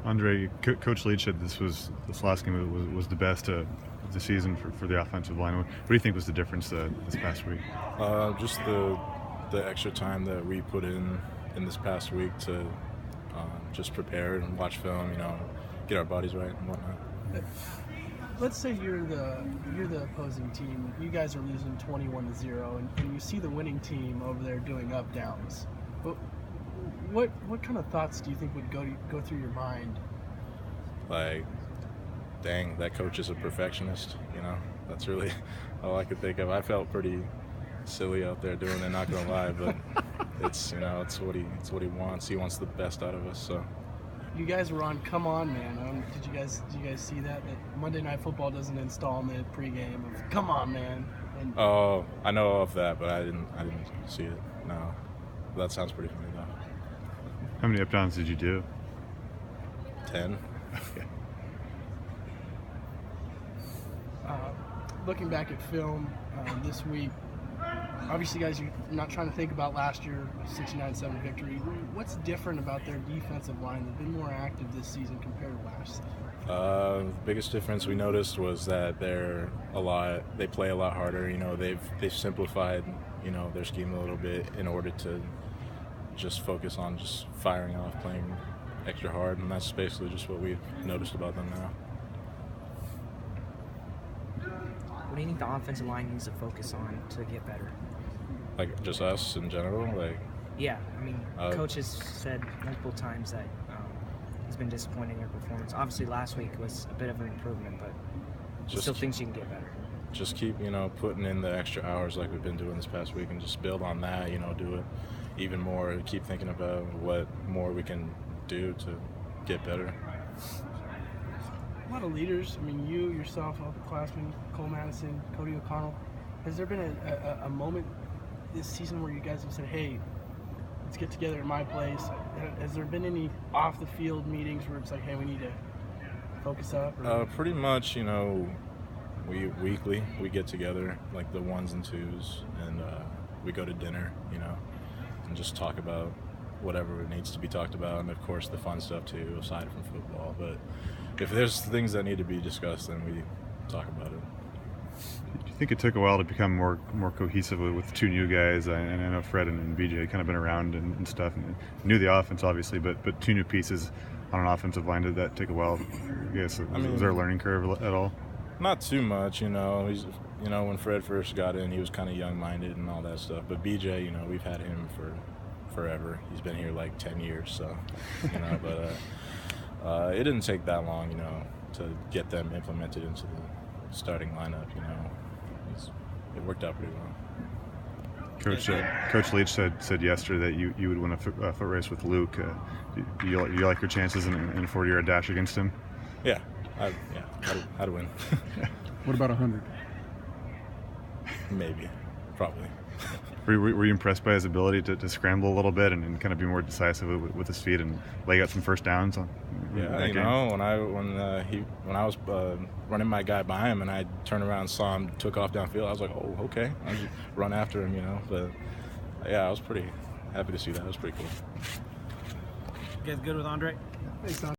Andre, Coach Leach said this last game was the best of the season for the offensive line. What do you think was the difference this past week? Just the extra time that we put in this past week to just prepare and watch film, get our bodies right and whatnot. Let's say you're the opposing team. You guys are losing 21-0, and you see the winning team over there doing up downs. But what kind of thoughts do you think would go through your mind? Like, dang, that coach is a perfectionist. That's really all I could think of. I felt pretty silly out there doing it, not gonna lie, but it's what he wants. He wants the best out of us. So. You guys were on Come On Man. Did you guys see that Monday Night Football doesn't install in the pregame of Come On Man? Oh, I know of that, but I didn't see it. No, that sounds pretty funny though. How many up downs did you do? 10. Looking back at film this week, obviously, guys, you're not trying to think about last year 69-7 victory. What's different about their defensive line? They've been more active this season compared to last season. The biggest difference we noticed was that they play a lot harder. They've simplified their scheme a little bit in order to just focus on just firing off, playing extra hard, and that's basically just what we've noticed about them now. What do you think the offensive line needs to focus on to get better? Like, just us in general? Yeah, Coach has said multiple times that he's been disappointed in your performance. Obviously, last week was a bit of an improvement, but he still thinks you can get better. Just keep, putting in the extra hours like we've been doing this past week and just build on that, do it even more. Keep thinking about what more we can do to get better. A lot of leaders. You, yourself, upperclassmen, Cole Madison, Cody O'Connell. Has there been a moment this season where you guys have said, hey, let's get together at my place? Has there been any off-the-field meetings where it's like, hey, we need to focus up? Pretty much, weekly we get together, like the ones and twos, and we go to dinner, and just talk about whatever needs to be talked about, and of course the fun stuff too, aside from football. But if there's things that need to be discussed, then we talk about it. Do you think it took a while to become more cohesive with two new guys? I know Fred and BJ kind of been around and stuff, and knew the offense obviously, but two new pieces on an offensive line, did that take a while? Was there a learning curve at all? Not too much, when Fred first got in, he was kind of young-minded and all that stuff. But BJ, we've had him for forever. He's been here like 10 years, so but it didn't take that long, to get them implemented into the starting lineup. It worked out pretty well. Coach Leach said yesterday that you would win a foot race with Luke. Do you like your chances in a 40-yard dash against him? Yeah, I'd win. What about 100? Maybe, probably. Were you impressed by his ability to scramble a little bit and kind of be more decisive with his feet and lay out some first downs? When I was running my guy by him and I turned around and saw him took off downfield, I was like, oh, okay, I'll just run after him, But yeah, I was pretty happy to see that. It was pretty cool. You guys good with Andre? Thanks, Andre.